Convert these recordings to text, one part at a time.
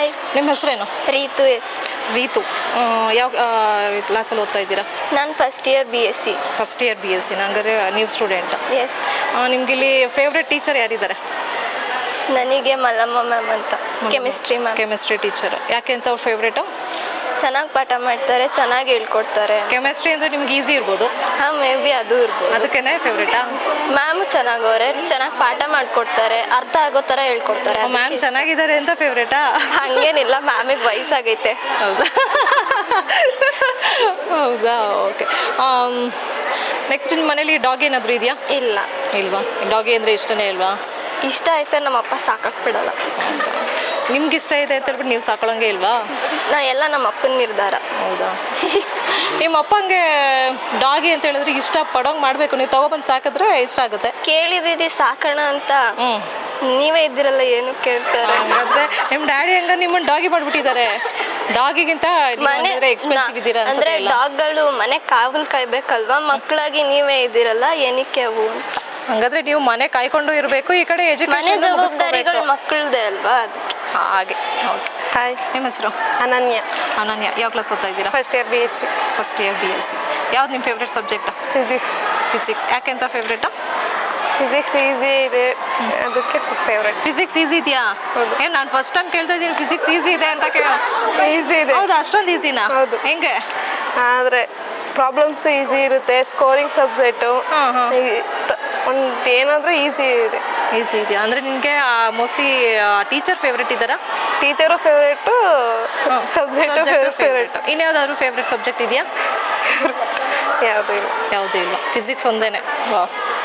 Hi, ನಿಮ್ಮ ಹೆಸರೇನು? Ritu S. Ritu. ಯಾವ ಕ್ಲಾಸಲ್ಲಿ ಓದ್ತಾ ಇದ್ದೀರಾ? ನಾನು first year BSc. First year BSc. ಹಂಗಾರೆ ನೀವು ಸ್ಟೂಡೆಂಟ್. ಎಸ್. ನಿಮ್ಗೆ ಇಲ್ಲಿ ಫೇವ್ರೆಟ್ ಟೀಚರ್ ಯಾರಿದ್ದಾರೆ? ನನಗೆ ಮಲ್ಲಮ್ಮ ಮ್ಯಾಮ್ ಅಂತ, ಕೆಮಿಸ್ಟ್ರಿ ಮ್ಯಾಮ್. Chemistry teacher. ಯಾಕೆ ಅಂತ ಅವ್ರ ಫೇವ್ರೇಟು? ಚೆನ್ನಾಗಿ ಪಾಠ ಮಾಡ್ತಾರೆ, ಚೆನ್ನಾಗಿ ಹೇಳ್ಕೊಡ್ತಾರೆ. ಕೆಮಿಸ್ಟ್ರಿ ಅಂದರೆ ನಿಮ್ಗೆ ಈಸಿ ಇರ್ಬೋದು. ಹಾಂ, ಮೇ ಬಿ ಅದು ಇರ್ಬೋದು. ಅದಕ್ಕೇನೆ ಫೇವ್ರೇಟಾ? ಮ್ಯಾಮ್ ಚೆನ್ನಾಗವ್ರೆ, ಚೆನ್ನಾಗಿ ಪಾಠ ಮಾಡಿಕೊಡ್ತಾರೆ, ಅರ್ಥ ಆಗೋ ಥರ ಹೇಳ್ಕೊಡ್ತಾರೆ. ಮ್ಯಾಮ್ ಚೆನ್ನಾಗಿದ್ದಾರೆ ಅಂತ ಫೇವ್ರೇಟಾ? ಹಂಗೇನಿಲ್ಲ, ಮ್ಯಾಮಿಗೆ ವಯಸ್ಸಾಗೈತೆ. ಹೌದಾ? ಹೌದಾ, ಓಕೆ. ನೆಕ್ಸ್ಟ್ ನಿಮ್ಮ ಮನೇಲಿ ಡಾಗ್ ಏನಾದರೂ ಇದೆಯಾ? ಇಲ್ಲ. ಇಲ್ವಾ? ಡಾಗಿ ಅಂದರೆ ಇಷ್ಟನೇ ಇಲ್ವಾ? ಇಷ್ಟ ಆಯ್ತು, ನಮ್ಮಪ್ಪ ಸಾಕಕ್ಕೆ ಬಿಡಲ್ಲ. ನಿಮ್ಗೆ ಇಷ್ಟ ಇದೆ ಅಂತ ಹೇಳ್ಬಿಟ್ಟು ನೀವು ಸಾಕೊಳ್ಳೋಂಗೆ ಇಲ್ವಾ? ಎಲ್ಲ ನಮ್ಮ ಅಪ್ಪನ ನಿರ್ಧಾರ. ಹೌದಾ? ನಿಮ್ಮ ಅಪ್ಪಂಗೆ ಡಾಗಿ ಅಂತ ಹೇಳಿದ್ರೆ ಇಷ್ಟ ಪಡೋಂಗೆ ಮಾಡಬೇಕು, ನೀವು ತಗೊಬಂದು ಸಾಕಿದ್ರೆ ಇಷ್ಟ ಆಗುತ್ತೆ. ಕೇಳಿದ್ದೀವಿ ಸಾಕೋಣ ಅಂತ, ನೀವೇ ಇದ್ದೀರಲ್ಲ ಏನು ಕೇಳ್ತಾರೆ. ಹಾಗಾದ್ರೆ ನಿಮ್ಮ ಡ್ಯಾಡಿ ಹಂಗ ನಿಮ್ಮನ್ನು ಡಾಗಿ ಮಾಡಿಬಿಟ್ಟಿದ್ದಾರೆ. ಡಾಗಿಗಿಂತ ಎಕ್ಸ್ಪೆನ್ಸಿವ್ ಇದ್ದೀರಾ ಅಂದ್ರೆ ಡಾಗ್ಗಳು ಮನೆ ಕಾವಲ್ ಕಾಯ್ಬೇಕಲ್ವಾ, ಮಕ್ಕಳಾಗಿ ನೀವೇ ಇದ್ದೀರಲ್ಲ, ಏನಕ್ಕೆ ಅವು ಅಂತ. ಹಂಗಾದ್ರೆ ನೀವು ಮನೆ ಕಾಯ್ಕೊಂಡು ಇರಬೇಕು, ಈ ಕಡೆ ಮನೆ ಜವಾಬ್ದಾರಿಗಳು ಮಕ್ಕಳದೇ ಅಲ್ವಾ, ಅದಕ್ಕೆ. ಹಾಗೆ. ಓಕೆ. ಹಾಯ್, ನಿಮ್ಮ ಹೆಸರು? ಅನನ್ಯ. ಅನನ್ಯ. ಯಾವ ಕ್ಲಾಸ್ ಓದ್ತಾ ಇದ್ದೀರಾ? First year BSc. First year BSc. ಯಾವ್ದು ನಿಮ್ಮ ಫೇವ್ರೆಟ್ ಸಬ್ಜೆಕ್ಟ್? ಫಿಸಿಕ್ಸ್. ಫಿಸಿಕ್ಸ್. ಯಾಕೆ ಅಂತ ಫೇವ್ರೇಟಾ? ಫಿಸಿಕ್ಸ್ ಈಸಿ ಇದೆ, ಅದಕ್ಕೆ ಫೇವ್ರೆಟ್. ಫಿಸಿಕ್ಸ್ ಈಸಿ ಇದೆಯಾ? ಏನು ನಾನು ಫಸ್ಟ್ ಟೈಮ್ ಕೇಳ್ತಾ ಇದ್ದೀನಿ ಫಿಸಿಕ್ಸ್ ಈಸಿ ಇದೆ ಅಂತ ಈಸಿ ಇದೆ. ಹೌದು, ಅಷ್ಟೊಂದು ಈಸಿನಾ? ಹೌದು. ಹೆಂಗೆ? ಆದರೆ ಪ್ರಾಬ್ಲಮ್ಸು ಈಸಿ ಇರುತ್ತೆ, ಸ್ಕೋರಿಂಗ್ ಸಬ್ಜೆಕ್ಟು ಒಂದು ಏನಾದರೂ ಈಸಿ ಇದೆ. ಈಸಿ ಇದೆಯಾ ಅಂದರೆ ನಿನಗೆ ಮೋಸ್ಟ್ಲಿ ಟೀಚರ್ ಫೇವ್ರೆಟ್ ಇದ್ದಾರಾ? Teacher favourite, subject favourite. ಇನ್ಯಾವುದಾದ್ರು ಫೇವ್ರೆಟ್ ಸಬ್ಜೆಕ್ಟ್ ಇದೆಯಾ? ಯಾವುದೂ ಇಲ್ಲ. ಯಾವುದೂ ಇಲ್ಲ, ಫಿಸಿಕ್ಸ್ ಒಂದೇನೆ.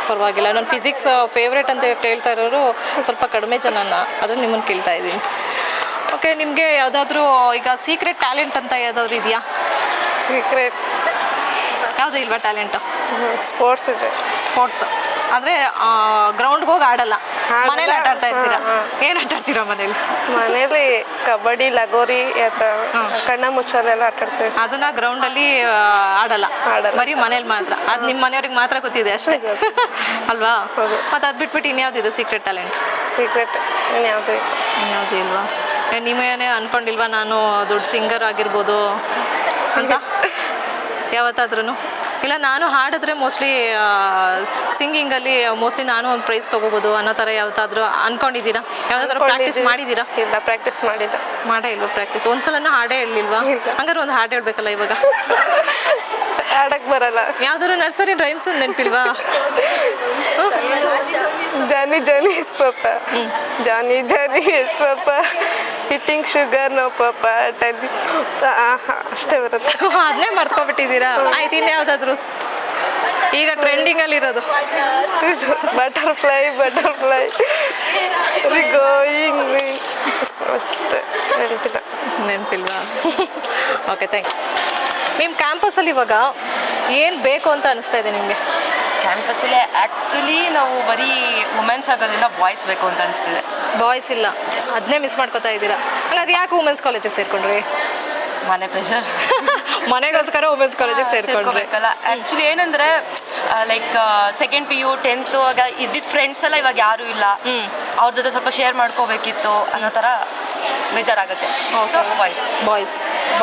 ಪರವಾಗಿಲ್ಲ. ನಾನು ಫಿಸಿಕ್ಸ್ ಫೇವ್ರೇಟ್ ಅಂತ ಕೇಳ್ತಾ ಇರೋರು ಸ್ವಲ್ಪ ಕಡಿಮೆ ಜನನ, ಅದನ್ನು ನಿಮ್ಮನ್ನು ಕೇಳ್ತಾ ಇದ್ದೀನಿ. ಓಕೆ, ನಿಮಗೆ ಯಾವುದಾದ್ರೂ ಈಗ ಸೀಕ್ರೆಟ್ ಟ್ಯಾಲೆಂಟ್ ಅಂತ ಯಾವುದಾದ್ರು ಇದೆಯಾ? ಸೀಕ್ರೆಟ್ ಯಾವುದೂ ಇಲ್ವಾ ಟ್ಯಾಲೆಂಟು? ಸ್ಪೋರ್ಟ್ಸ್ ಇದೆ. ಸ್ಪೋರ್ಟ್ಸ್ ಅಂದರೆ ಗ್ರೌಂಡ್ಗೆ ಹೋಗಿ ಆಡಲ್ಲ, ಮನೇಲಿ ಆಟ ಆಡ್ತಾ ಇರ್ತೀರಾ? ಏನು ಆಟ ಆಡ್ತೀರಾ ಮನೇಲಿ? ಮನೇಲಿ ಕಬಡ್ಡಿ, ಲಗೋರಿ, ಕಣ್ಣ ಮುಚ್ಚಾಲೆಲ್ಲ ಆಟ ಆಡ್ತೀವಿ. ಅದನ್ನ ಗ್ರೌಂಡಲ್ಲಿ ಆಡಲ್ಲ, ಬರೀ ಮನೇಲಿ ಮಾತ್ರ. ಅದು ನಿಮ್ಮ ಮನೆಯವ್ರಿಗೆ ಮಾತ್ರ ಗೊತ್ತಿದೆ ಅಷ್ಟೇ ಅಲ್ವಾ? ಮತ್ತು ಅದು ಬಿಟ್ಬಿಟ್ಟು ಇನ್ಯಾವುದಿದೆ ಸೀಕ್ರೆಟ್ ಟ್ಯಾಲೆಂಟ್? ಸೀಕ್ರೆಟ್ ಇನ್ಯಾವುದೂ ಇಲ್ಲ. ಇನ್ಯಾವುದೂ ಇಲ್ವಾ? ನೀವೇನೇ ಅಂದ್ಕೊಂಡಿಲ್ವಾ ನಾನು ದೊಡ್ಡ ಸಿಂಗರ್ ಆಗಿರ್ಬೋದು ಅಂತ ಯಾವತ್ತಾದ್ರೂ? ಇಲ್ಲ ನಾನು ಹಾಡಿದ್ರೆ ಮೋಸ್ಟ್ಲಿ ಸಿಂಗಿಂಗಲ್ಲಿ ಮೋಸ್ಟ್ಲಿ ನಾನು ಒಂದು ಪ್ರೈಸ್ ತೊಗೋಬೋದು ಅನ್ನೋ ಥರ ಯಾವತ್ತಾದ್ರೂ ಅಂದ್ಕೊಂಡಿದ್ದೀರಾ? ಯಾವುದಾದ್ರೂ ಪ್ರಾಕ್ಟೀಸ್ ಮಾಡಿದ್ದೀರಾ? ಇಲ್ಲ, ಪ್ರಾಕ್ಟೀಸ್ ಮಾಡಿಲ್ಲ. ಮಾಡೇ ಇಲ್ವಾ ಪ್ರಾಕ್ಟೀಸ್? ಒಂದ್ಸಲನೂ ಹಾಡೇ ಹೇಳಲಿಲ್ವಾ? ಹಂಗಾರೆ ಒಂದು ಹಾಡು ಹೇಳ್ಬೇಕಲ್ಲ ಇವಾಗ. ಹಾಡಕ್ಕೆ ಬರಲ್ಲ. ಯಾವ್ದಾದ್ರು ನರ್ಸರಿ ರೈಮ್ಸ್ ನೆನಪಿಲ್ವಾ? Johnny Johnny yes papa, Johnny Johnny yes papa, hitting sugar no papa, ಅಷ್ಟೇ ಬರುತ್ತೆ. ಅದನ್ನೇ ಮರ್ತ್ಕೊಬಿಟ್ಟಿದ್ದೀರಾ? ಆಯ್ತು, ಇನ್ಯಾವುದಾದ್ರು ಈಗ ಟ್ರೆಂಡಿಂಗಲ್ಲಿರೋದು? ಬಟರ್ಫ್ಲೈ ಬಟರ್ಫ್ಲೈ ಗೋಯಿಂಗ್, ಅಷ್ಟೇ. ನೆನಪಿಲ್ವಾ? Okay, thank you. ನಿಮ್ಮ ಕ್ಯಾಂಪಸಲ್ಲಿ ಇವಾಗ ಏನು ಬೇಕು ಅಂತ ಅನಿಸ್ತಾ ಇದೆ ನಿಮಗೆ? ಕ್ಯಾಂಪಸ್ಸಲ್ಲಿ ಆ್ಯಕ್ಚುಲಿ ನಾವು ಬರೀ ವುಮೆನ್ಸ್ ಆಗೋದ್ರಿಂದ ಬಾಯ್ಸ್ ಬೇಕು ಅಂತ ಅನಿಸ್ತಿದೆ. ಬಾಯ್ಸ್ ಇಲ್ಲ, ಅದನ್ನೇ ಮಿಸ್ ಮಾಡ್ಕೋತಾ ಇದ್ದೀರಾ? ಹಂಗಾದ್ರೆ ಯಾಕೆ ವುಮೆನ್ಸ್ ಕಾಲೇಜಿಗೆ ಸೇರ್ಕೊಂಡ್ರಿ? ಮನೆ ಪ್ರೆಷರ್. ಮನೆಗೋಸ್ಕರ ವುಮೆನ್ಸ್ ಕಾಲೇಜಿಗೆ ಸೇರ್ಕೊಳ್ಬೇಕಲ್ಲ. ಆ್ಯಕ್ಚುಲಿ ಏನಂದರೆ ಲೈಕ್ ಸೆಕೆಂಡ್ PU 10th ಆಗ ಇದ್ದಿದ್ದ ಫ್ರೆಂಡ್ಸ್ ಎಲ್ಲ ಇವಾಗ ಯಾರೂ ಇಲ್ಲ, ಅವ್ರ ಜೊತೆ ಸ್ವಲ್ಪ ಶೇರ್ ಮಾಡ್ಕೋಬೇಕಿತ್ತು ಅನ್ನೋ ಥರ ಬೇಜಾರಾಗುತ್ತೆ. ಸೊ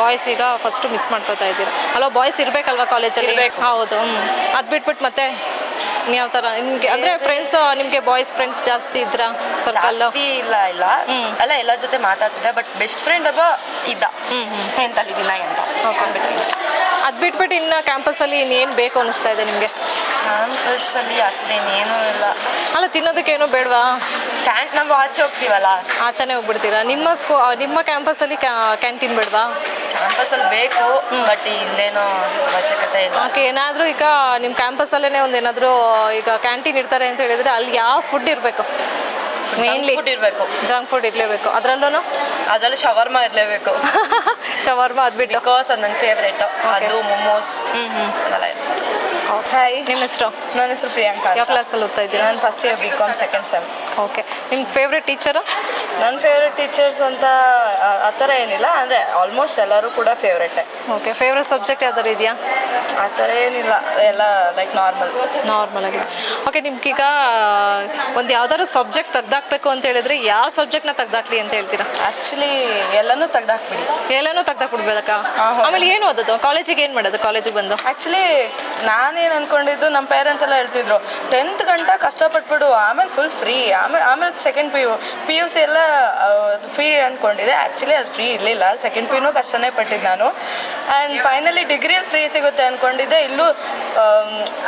ಬಾಯ್ಸ್ ಈಗ ಫಸ್ಟು ಮಿಸ್ ಮಾಡ್ಕೋತಾ ಇದ್ದೀರಾ ಅಲ್ವಾ? ಬಾಯ್ಸ್ ಇರಬೇಕಲ್ವಾ ಕಾಲೇಜಲ್ಲಿ? ಹೌದು. ಅದು ಬಿಟ್ಬಿಟ್ಟು ಮತ್ತೆ ಯಾವ ಥರ ನಿಮಗೆ ಅಂದರೆ ಫ್ರೆಂಡ್ಸ್, ನಿಮಗೆ ಬಾಯ್ಸ್ ಫ್ರೆಂಡ್ಸ್ ಜಾಸ್ತಿ ಇದ್ರಾ ಸರ್ಕಲ್? ಇಲ್ಲ ಎಲ್ಲರ ಜೊತೆ ಮಾತಾಡ್ತಿದ್ದೆ, ಬಟ್ ಬೆಸ್ಟ್ ಫ್ರೆಂಡ್ ಒಬ್ಬ ಇದ್ದ 10th ಅಲ್ಲಿ ವಿನಯ್ ಅಂತ. ಅದು ಬಿಟ್ಬಿಟ್ಟು ಇನ್ನು ಕ್ಯಾಂಪಸಲ್ಲಿ ಇನ್ನೇನು ಬೇಕು ಅನ್ನಿಸ್ತಾ ಇದೆ ನಿಮಗೆ? ಕ್ಯಾಂಪಸ್ಸಲ್ಲಿ ಅಷ್ಟೇನೇನೂ ಇಲ್ಲ. ಅಲ್ಲ, ತಿನ್ನೋದಕ್ಕೇನು ಬೇಡವಾ? ನಾವು ಆಚೆ ಹೋಗ್ತೀವಲ್ಲ, ಆಚೆನೇ ಹೋಗ್ಬಿಡ್ತೀರಾ? ನಿಮ್ಮ ಕ್ಯಾಂಪಸಲ್ಲಿ ಕ್ಯಾಂಟೀನ್ ಬೇಡವಾ? ಕ್ಯಾಂಪಸಲ್ಲಿ ಬೇಕು, ಬಟ್ ಇಲ್ಲೇನೋ ಅವಶ್ಯಕತೆ ಇಲ್ಲ. ಓಕೆ, ಏನಾದರೂ ಈಗ ನಿಮ್ಮ ಕ್ಯಾಂಪಸಲ್ಲೇ ಒಂದು ಏನಾದರೂ ಈಗ ಕ್ಯಾಂಟೀನ್ ಇರ್ತಾರೆ ಅಂತ ಹೇಳಿದರೆ ಅಲ್ಲಿ ಯಾವ ಫುಡ್ ಇರಬೇಕು? ಮೇನ್ಲಿ ಫುಡ್ ಇರಬೇಕು, ಜಂಕ್ ಫುಡ್ ಇರಲೇಬೇಕು. ಅದರಲ್ಲೂ ಶವರ್ಮ ಇರಲೇಬೇಕು. ಶವರ್ಮ ಅದು ಬಿಟ್ಟು ಬಿಕಾಸ್ ಅದು ನನ್ನ ಫೇವ್ರೇಟು, ಅದು ಮೊಮೋಸ್ ಅದೆಲ್ಲ ಇರಬೇಕು. ಹಾಯ್, ನಿಮ್ಮ ಹೆಸರು? ನನ್ನ ಹೆಸರು ಪ್ರಿಯಾಂಕಾ. ಯಾವ ಕ್ಲಾಸಲ್ಲಿ ಓದ್ತಾ ಇದ್ದೀರಾ? ನಾನು first year BCom second sem. Okay. ನಿಮ್ಮ ಫೇವ್ರೆಟ್ ಟೀಚರು? ನನ್ನ ಫೇವ್ರೆಟ್ ಟೀಚರ್ಸ್ ಅಂತ ಆ ಥರ ಏನಿಲ್ಲ, ಅಂದರೆ ಆಲ್ಮೋಸ್ಟ್ ಎಲ್ಲರೂ ಕೂಡ ಫೇವ್ರೆಟೇ. ಓಕೆ. ಫೇವ್ರೆಟ್ ಸಬ್ಜೆಕ್ಟ್ ಯಾವ್ದಾರು ಇದೆಯಾ? ಆ ಥರ ಏನಿಲ್ಲ, ಎಲ್ಲ ಲೈಕ್ ನಾರ್ಮಲ್ ಆಗಿದೆ. ಓಕೆ. ನಿಮ್ಗೀಗ ಒಂದು ಯಾವ್ದಾದ್ರು ಸಬ್ಜೆಕ್ಟ್ ತೆಗ್ದಾಕ್ಬೇಕು ಅಂತ ಹೇಳಿದ್ರೆ ಯಾವ ಸಬ್ಜೆಕ್ಟ್ನ ತೆಗ್ದಾಕ್ಲಿ ಅಂತ ಹೇಳ್ತೀರಾ? ಆ್ಯಕ್ಚುಲಿ ಎಲ್ಲನೂ ತೆಗ್ದಾಕ್ಬಿಡಿ. ಎಲ್ಲನೂ ತೆಗ್ದಾಕ್ಬಿಡ್ಬೇಕಾ? ಆಮೇಲೆ ಏನು ಓದೋದು? ಕಾಲೇಜಿಗೆ ಏನು ಮಾಡೋದು? ಕಾಲೇಜಿಗೆ ಬಂದು ಆ್ಯಕ್ಚುಲಿ ನಾನೇನು ಅಂದ್ಕೊಂಡಿದ್ದು, ನಮ್ಮ ಪೇರೆಂಟ್ಸ್ ಎಲ್ಲ ಹೇಳ್ತಿದ್ರು 10th ಗಂಟ ಕಷ್ಟಪಟ್ಬಿಡು, ಆಮೇಲೆ ಫುಲ್ ಫ್ರೀ, ಆಮೇಲೆ ಸೆಕೆಂಡ್ PUC ಎಲ್ಲ ಫ್ರೀ ಅಂದ್ಕೊಂಡಿದ್ದೆ. ಆ್ಯಕ್ಚುಲಿ ಅದು ಫ್ರೀ ಇರಲಿಲ್ಲ. ಸೆಕೆಂಡ್ PUನೂ ಕಷ್ಟನೇ ಪಟ್ಟಿದ್ದು ನಾನು. ಆ್ಯಂಡ್ ಫೈನಲಿ ಡಿಗ್ರಿಯಲ್ಲಿ ಫ್ರೀ ಸಿಗುತ್ತೆ ಅಂದ್ಕೊಂಡಿದ್ದೆ. ಇಲ್ಲೂ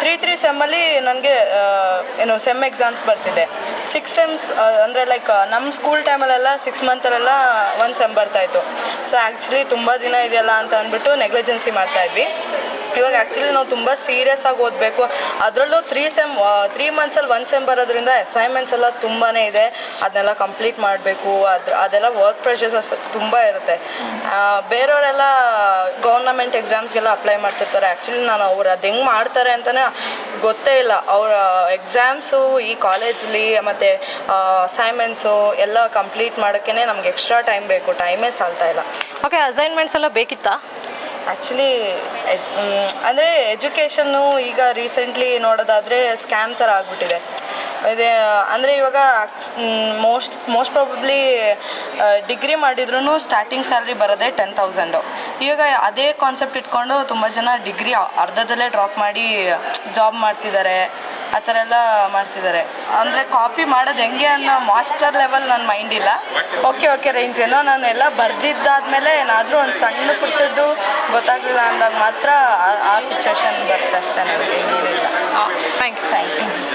3 ಸೆಮ್ಮಲ್ಲಿ ನನಗೆ ಏನು ಸೆಮ್ ಎಕ್ಸಾಮ್ಸ್ ಬರ್ತಿದೆ. 6 ಸೆಮ್ಸ್ ಅಂದರೆ ಲೈಕ್ ನಮ್ಮ ಸ್ಕೂಲ್ ಟೈಮಲ್ಲೆಲ್ಲ 6 ಮಂತಲ್ಲೆಲ್ಲ 1 ಸೆಮ್ ಬರ್ತಾಯಿತ್ತು. ಸೊ ಆ್ಯಕ್ಚುಲಿ ತುಂಬ ದಿನ ಇದೆಯಲ್ಲ ಅಂತ ಅಂದ್ಬಿಟ್ಟು ನೆಗ್ಲಿಜೆನ್ಸಿ ಮಾಡ್ತಾಯಿದ್ವಿ. ಇವಾಗ ಆ್ಯಕ್ಚುಲಿ ನಾವು ತುಂಬ ಸೀರಿಯಸ್ ಆಗಿ ಓದಬೇಕು. ಅದರಲ್ಲೂ 3 ಮಂತ್ಸಲ್ಲಿ 1 ಸೆಮ್ ಬರೋದ್ರಿಂದ ಅಸೈನ್ಮೆಂಟ್ಸ್ ಎಲ್ಲ ತುಂಬಾ ಇದೆ. ಅದನ್ನೆಲ್ಲ ಕಂಪ್ಲೀಟ್ ಮಾಡಬೇಕು. ಅದೆಲ್ಲ ವರ್ಕ್ ಪ್ರೆಷರ್ಸ್ ತುಂಬ ಇರುತ್ತೆ. ಬೇರೆಯವರೆಲ್ಲ ಗೌರ್ನಮೆಂಟ್ ಎಕ್ಸಾಮ್ಸ್ಗೆಲ್ಲ ಅಪ್ಲೈ ಮಾಡ್ತಿರ್ತಾರೆ. ಆ್ಯಕ್ಚುಲಿ ನಾನು ಅವ್ರು ಅದು ಹೆಂಗೆ ಮಾಡ್ತಾರೆ ಅಂತಲೇ ಗೊತ್ತೇ ಇಲ್ಲ. ಅವರ ಎಕ್ಸಾಮ್ಸು ಈ ಕಾಲೇಜಲ್ಲಿ ಮತ್ತು ಅಸೈನ್ಮೆಂಟ್ಸು ಎಲ್ಲ ಕಂಪ್ಲೀಟ್ ಮಾಡೋಕ್ಕೇ ನಮ್ಗೆ ಎಕ್ಸ್ಟ್ರಾ ಟೈಮ್ ಬೇಕು. ಟೈಮೇ ಸಾಲ್ತಾ ಇಲ್ಲ. ಓಕೆ. ಅಸೈನ್ಮೆಂಟ್ಸ್ ಎಲ್ಲ ಬೇಕಿತ್ತಾ? ಆ್ಯಕ್ಚುಲಿ ಅಂದರೆ ಎಜುಕೇಷನ್ನು ಈಗ ರೀಸೆಂಟ್ಲಿ ನೋಡೋದಾದರೆ ಸ್ಕ್ಯಾಮ್ ಥರ ಆಗಿಬಿಟ್ಟಿದೆ. ಇದೆ ಅಂದರೆ ಇವಾಗ ಮೋಸ್ಟ್ ಪ್ರಾಬಬ್ಲಿ ಡಿಗ್ರಿ ಮಾಡಿದ್ರೂ ಸ್ಟಾರ್ಟಿಂಗ್ ಸ್ಯಾಲ್ರಿ ಬರೋದೇ 10,000. ಇವಾಗ ಅದೇ ಕಾನ್ಸೆಪ್ಟ್ ಇಟ್ಕೊಂಡು ತುಂಬ ಜನ ಡಿಗ್ರಿ ಅರ್ಧದಲ್ಲೇ ಡ್ರಾಪ್ ಮಾಡಿ ಜಾಬ್ ಮಾಡ್ತಿದ್ದಾರೆ. ಆ ಥರ ಎಲ್ಲ ಮಾಡ್ತಿದ್ದಾರೆ. ಅಂದರೆ ಕಾಪಿ ಮಾಡೋದು ಹೆಂಗೆ ಅನ್ನೋ ಮಾಸ್ಟರ್ ಲೆವೆಲ್ ನನ್ನ ಮೈಂಡ್ ಇಲ್ಲ. ಓಕೆ ರೇಂಜ್ ಏನೋ ನಾನು ಎಲ್ಲ ಬರೆದಿದ್ದಾದ್ಮೇಲೆ ಏನಾದರೂ ಒಂದು ಸಣ್ಣ ಪುಟ್ಟದ್ದು ಗೊತ್ತಾಗಲಿಲ್ಲ ಅಂದಾಗ ಮಾತ್ರ ಆ ಸಿಚುವೇಶನ್ ಬರುತ್ತೆ ಅಷ್ಟೇ. ನನಗೆ ಏನಿಲ್ಲ. Thank you.